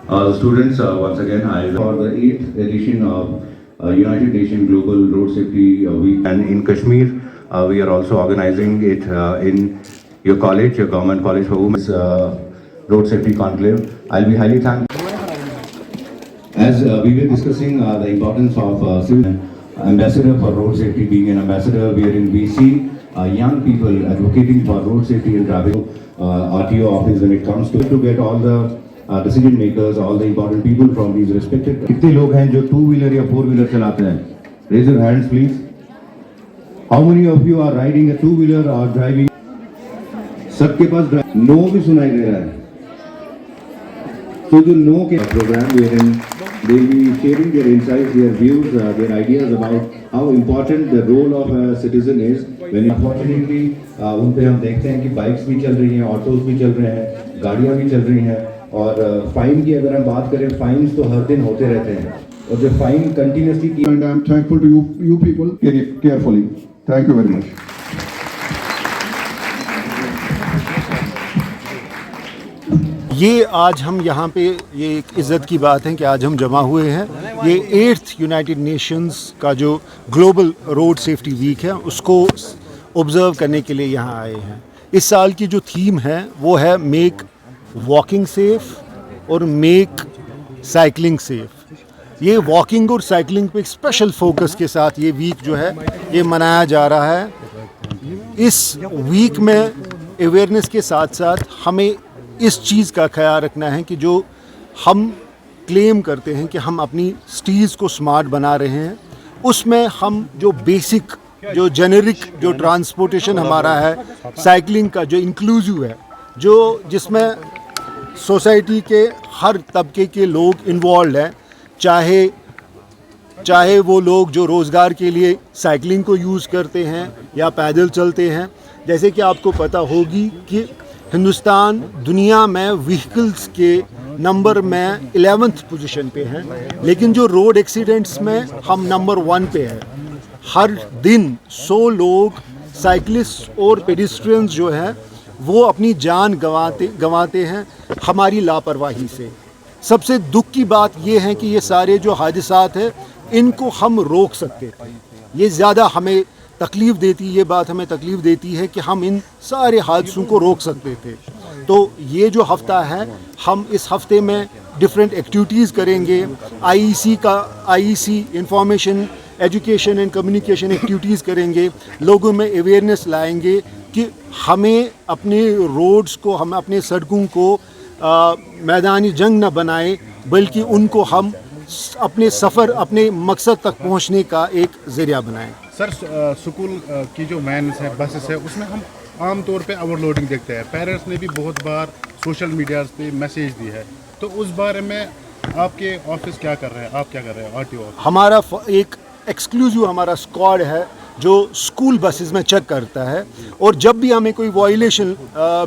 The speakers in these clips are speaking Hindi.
Students, once again, for the 8th edition of United Nations Global Road Safety Week. And in Kashmir, we are also organizing it in your college, your government college for women's road safety conclave. I'll be highly thankful. As we were discussing the importance of civil ambassador for road safety, being an ambassador, wherein we see young people advocating for road safety and traffic. RTO office when it comes to get all the decision makers, all the important people from these respected. कितने लोग हैं जो 2-wheeler या 4-wheeler चलाते हैं? Raise your hands, please. How many of you are riding a 2-wheeler or driving? सबके पास नो भी सुनाई दे रहा है. So the no के program wherein they will be sharing their insights, their views, their ideas about how important the role of a citizen is. When unfortunately उन पे हम देखते हैं कि बाइक्स भी चल रही हैं, ऑटोज भी चल रहे हैं, गाड़ियाँ भी चल रही हैं और फाइन की अगर हम बात करें, फाइन्स तो हर दिन होते रहते हैं और जो fine continuously. And I am thankful to you people. Carefully. Thank you very much. ये आज हम यहाँ पे ये एक इज़्ज़त की बात है कि आज हम जमा हुए हैं. ये 8th यूनाइटेड नेशंस का जो ग्लोबल रोड सेफ्टी वीक है उसको ऑब्ज़र्व करने के लिए यहाँ आए हैं. इस साल की जो थीम है वो है मेक वॉकिंग सेफ़ और मेक साइकिलिंग सेफ़. ये वॉकिंग और साइकिलिंग पे एक स्पेशल फोकस के साथ ये वीक जो है ये मनाया जा रहा है. इस वीक में अवेयरनेस के साथ साथ हमें इस चीज़ का ख्याल रखना है कि जो हम क्लेम करते हैं कि हम अपनी सिटीज़ को स्मार्ट बना रहे हैं, उसमें हम जो बेसिक जो जेनेरिक जो ट्रांसपोर्टेशन हमारा है साइकिलिंग का जो इंक्लूसिव है, जो जिसमें सोसाइटी के हर तबके के लोग इन्वॉल्व हैं, चाहे वो लोग जो रोज़गार के लिए साइकिलिंग को यूज़ करते हैं या पैदल चलते हैं. जैसे कि आपको पता होगी कि हिंदुस्तान दुनिया में व्हीकल्स के नंबर में 11th पोजीशन पे है, लेकिन जो रोड एक्सीडेंट्स में हम नंबर 1 पे है. हर दिन 100 लोग साइकिलिस्ट और पेडिस्ट्रियंस जो हैं वो अपनी जान गंवाते हैं हमारी लापरवाही से. सबसे दुख की बात ये है कि ये सारे जो हादसात हैं इनको हम रोक सकते थे. ये ज़्यादा हमें तकलीफ़ देती, ये बात हमें तकलीफ़ देती है कि हम इन सारे हादसों को रोक सकते थे. तो ये जो हफ़्ता है हम इस हफ़्ते में डिफरेंट एक्टिविटीज़ करेंगे. IEC information education and communication activities करेंगे, लोगों में अवेयरनेस लाएंगे कि हमें अपने रोड्स को, हम अपने सड़कों को मैदानी जंग न बनाएं, बल्कि उनको हम अपने सफ़र, अपने मकसद तक पहुंचने का एक ज़रिया बनाएं. सर, स्कूल की जो वैन्स है, बसेस है, उसमें हम आम तौर पे ओवरलोडिंग देखते हैं. पेरेंट्स ने भी बहुत बार सोशल मीडिया पे मैसेज दी है, तो उस बारे में आपके ऑफिस क्या कर रहे हैं, आप क्या कर रहे हैं? आरटीओ हमारा एक एक्सक्लूसिव हमारा स्क्वाड है जो स्कूल बसेस में चेक करता है और जब भी हमें कोई वायलेशन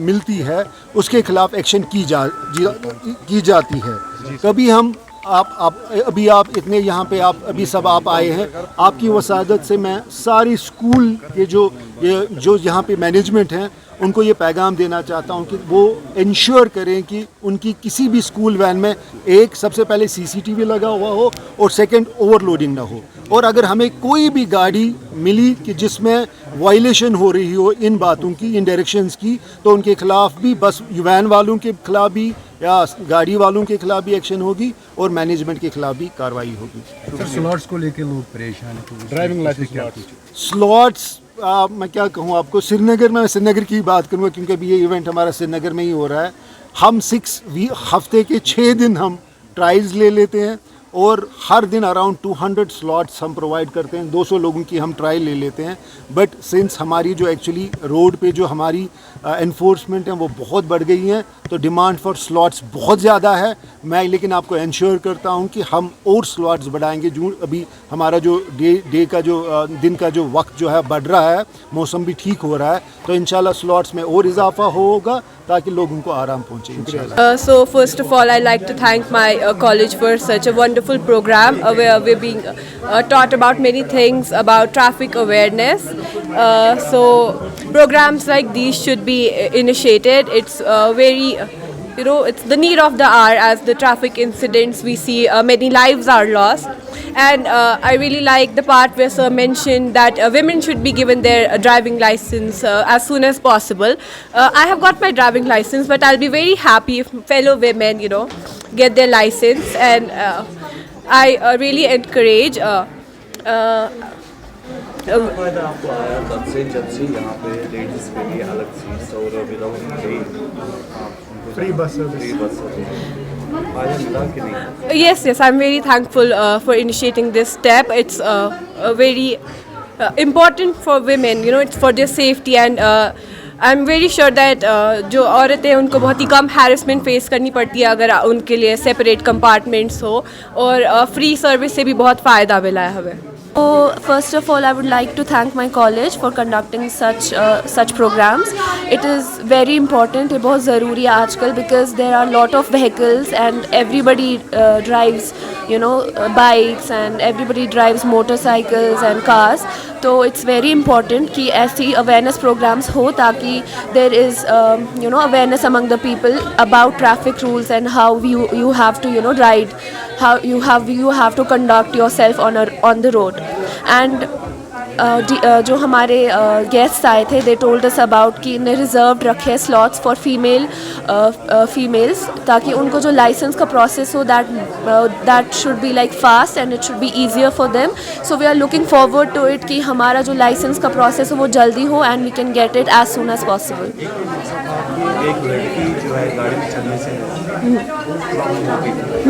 मिलती है उसके खिलाफ एक्शन की जाती है. कभी हम आप इतने यहाँ पे आप अभी सब आप आए हैं, आपकी वसादत से मैं सारी स्कूल के जो यहाँ पे मैनेजमेंट हैं उनको ये पैगाम देना चाहता हूँ कि वो इंश्योर करें कि उनकी किसी भी स्कूल वैन में एक सबसे पहले सीसीटीवी लगा हुआ हो और सेकंड ओवरलोडिंग ना हो. और अगर हमें कोई भी गाड़ी मिली कि जिसमें वायलेशन हो रही हो इन बातों की, इन डायरेक्शंस की, तो उनके खिलाफ भी, बस वैन वालों के खिलाफ भी या गाड़ी वालों के खिलाफ भी एक्शन होगी और मैनेजमेंट के खिलाफ भी कार्रवाई होगी. सर, स्लॉट्स को लेकर लोग परेशान हैं. ड्राइविंग लाइसेंस स्लॉट्स मैं क्या कहूँ आपको, श्रीनगर की बात करूँगा क्योंकि अभी ये इवेंट हमारा श्रीनगर में ही हो रहा है. हम हफ्ते के 6 दिन हम ट्रायल्स ले लेते हैं और हर दिन अराउंड 200 स्लॉट्स हम प्रोवाइड करते हैं. 200 लोगों की हम ट्रायल ले लेते हैं. बट सिंस हमारी जो एक्चुअली रोड पे जो हमारी एनफोर्समेंट है वो बहुत बढ़ गई हैं, तो डिमांड फॉर स्लॉट्स बहुत ज़्यादा है. मैं लेकिन आपको इंश्योर करता हूं कि हम और स्लॉट्स बढ़ाएंगे. जो अभी हमारा जो डे का जो दिन का जो वक्त जो है बढ़ रहा है, मौसम भी ठीक हो रहा है, तो इंशाल्लाह स्लॉट्स में और इजाफा होगा ताकि लोगों को आराम पहुंचे इंशाल्लाह. So first of all, I'd like to thank my college for such a wonderful program where we're being taught about many things about traffic awareness. So programs like these should be initiated. It's very you know, it's the need of the hour. As the traffic incidents we see, many lives are lost. And I really like the part where sir mentioned that women should be given their driving license as soon as possible. I have got my driving license, but I'll be very happy if fellow women, you know, get their license. And I really encourage फायदा आपको आया जब से यहाँ पे लेडीज़ के लिए अलग सीट्स और विदाउट फ्री बस सर्विस आया मिला कि नहीं? Yes, I'm very thankful for initiating this step. It's very important for women, you know, it's for their safety. And I'm very sure that जो औरतें हैं उनको बहुत ही कम harassment face करनी पड़ती है अगर उनके लिए separate compartments हो, और free service से भी बहुत फ़ायदा मिला है हमें. So first of all, I would like to thank my college for conducting such programs. It is very important. ये बहुत ज़रूरी है आजकल because there are lot of vehicles and everybody drives, you know, bikes and everybody drives motorcycles and cars. तो it's very important कि ऐसी awareness programs हो ताकि there is you know, awareness among the people about traffic rules and how you have to, you know, ride, how you have to conduct yourself on the road. And जो हमारे गेस्ट्स आए थे, they told us about कि इन्हें रिजर्व्ड रखे slots for females ताकि उनको जो लाइसेंस का प्रोसेस हो that should be like fast and it should be easier for them. So we are looking forward to it कि हमारा जो लाइसेंस का प्रोसेस हो वो जल्दी हो and we can get it as soon as possible. एक लड़की जो है गाड़ी में चलने से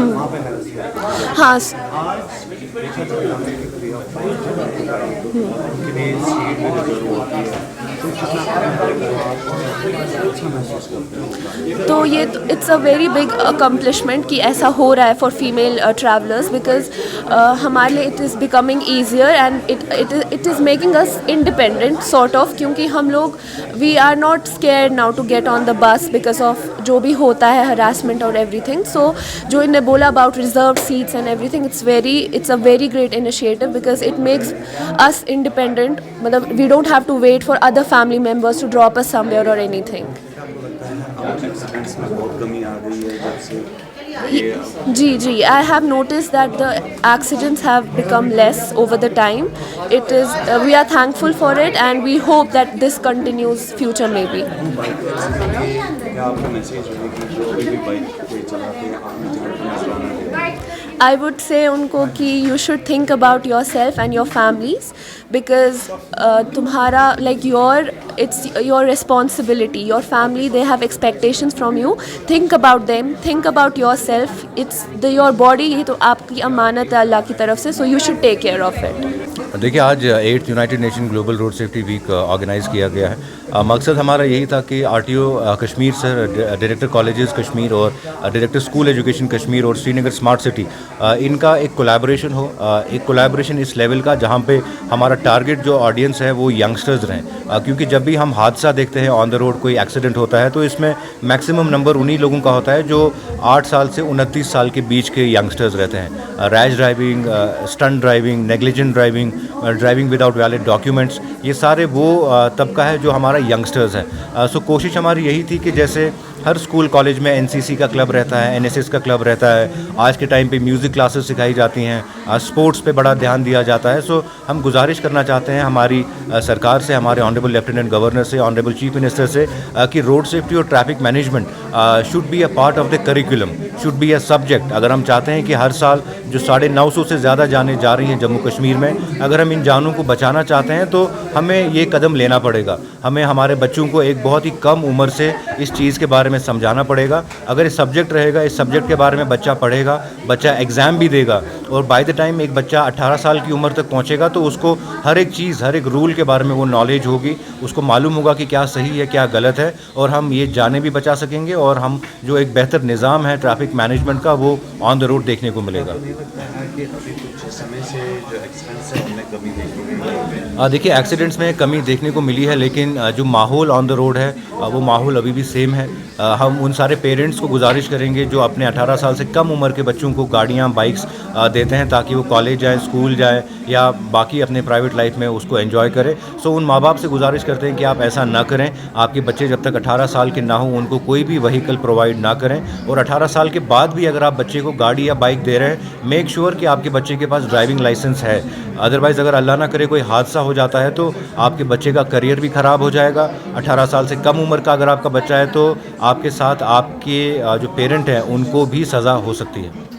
वहाँ पे हाँ, तो ये it's a very big accomplishment कि ऐसा हो रहा है फॉर फीमेल ट्रैवलर्स बिकॉज हमारे लिए it is becoming easier and it is making us independent sort of, क्योंकि हम लोग we are not scared now to get on the bus because of जो भी होता है हरासमेंट और एवरीथिंग. सो जो इन्हें बोला about reserve seats and everything, it's a very great initiative because it makes us independent. मतलब we don't have to wait for other family members to drop us somewhere or anything. Accidents में बहुत कमी आ गई है जब से जी, I have noticed that the accidents have become less over the time. It is we are thankful for it and we hope that this continues future maybe. क्या आपका मैसेज है कि जो भी बाइक पे चलाते हैं आपने चलाना है? I would say उनको कि you should think about yourself and your families because तुम्हारा like it's your responsibility. Your family, they have expectations from you. Think about them. Think about yourself. It's your body. ये तो आपकी अमानत है अल्लाह की तरफ से. So you should take care of it. देखिए, आज 8th United Nation global road safety week organise किया गया है. मकसद हमारा यही था कि RTO Kashmir sir, director colleges Kashmir और डायरेक्टर स्कूल एजुकेशन कश्मीर और श्रीनगर स्मार्ट सिटी, इनका एक कोलैबोरेशन हो, एक कोलैबोरेशन इस लेवल का जहाँ पे हमारा टारगेट जो ऑडियंस है वो यंगस्टर्स रहें. क्योंकि जब भी हम हादसा देखते हैं ऑन द रोड, कोई एक्सीडेंट होता है, तो इसमें मैक्सिमम नंबर उन्हीं लोगों का होता है जो 8 साल से 29 साल के बीच के यंगस्टर्स रहते हैं. Rash driving, stunt driving, negligent driving, driving without valid documents, ये सारे वो तबका है जो हमारा यंगस्टर्स है. सो कोशिश हमारी यही थी कि जैसे हर स्कूल कॉलेज में एनसीसी का क्लब रहता है, एनएसएस का क्लब रहता है, आज के टाइम पे म्यूज़िक क्लासेस सिखाई जाती हैं, स्पोर्ट्स पे बड़ा ध्यान दिया जाता है. सो हम गुजारिश करना चाहते हैं हमारी सरकार से, हमारे ऑनरेबल लेफ्टिनेंट गवर्नर से, ऑनरेबल चीफ मिनिस्टर से कि रोड सेफ्टी और traffic management should be a part of the curriculum, should be a subject. अगर हम चाहते हैं कि हर साल जो 950 से ज़्यादा जानें जा रही हैं जम्मू कश्मीर में, अगर हम इन जानों को बचाना चाहते हैं तो हमें ये कदम लेना पड़ेगा. हमें हमारे बच्चों को एक बहुत ही कम उम्र से इस चीज़ के बारे में समझाना पड़ेगा. अगर इस सब्जेक्ट रहेगा, इस सब्जेक्ट के बारे में बच्चा पढ़ेगा, बच्चा एग्ज़ाम भी देगा, और बाय द टाइम एक बच्चा 18 साल की उम्र तक पहुंचेगा तो उसको हर एक चीज़, हर एक रूल के बारे में वो नॉलेज होगी, उसको मालूम होगा कि क्या सही है क्या गलत है, और हम ये जाने भी बचा सकेंगे और हम जो एक बेहतर निज़ाम है ट्रैफिक मैनेजमेंट का वो ऑन द रोड देखने को मिलेगा. कि अभी कुछ समय से जो एक्सीडेंट्स है उनमें कमी देखने को मिली है? देखिए एक्सीडेंट्स में कमी देखने को मिली है, लेकिन जो माहौल ऑन द रोड है वो माहौल अभी भी सेम है। हम उन सारे पेरेंट्स को गुजारिश करेंगे जो अपने 18 साल से कम उम्र के बच्चों को गाड़ियाँ बाइक्स देते हैं ताकि वो कॉलेज जाएँ, स्कूल जाएँ या बाकी अपने प्राइवेट लाइफ में उसको एंजॉय करें। सो उन माँ बाप से गुजारिश करते हैं कि आप ऐसा ना करें। आपके बच्चे जब तक 18 साल के ना हो उनको कोई भी व्हीकल प्रोवाइड ना करें, और 18 साल के बाद भी अगर आप बच्चे को गाड़ी या बाइक दे रहे हैं, मेक श्योर कि आपके बच्चे के पास ड्राइविंग लाइसेंस है। अदरवाइज़ अगर अल्लाह ना करे कोई हादसा हो जाता है तो आपके बच्चे का करियर भी ख़राब हो जाएगा। 18 साल से कम उम्र का अगर आपका बच्चा है तो आपके साथ आपके जो पेरेंट हैं उनको भी सज़ा हो सकती है।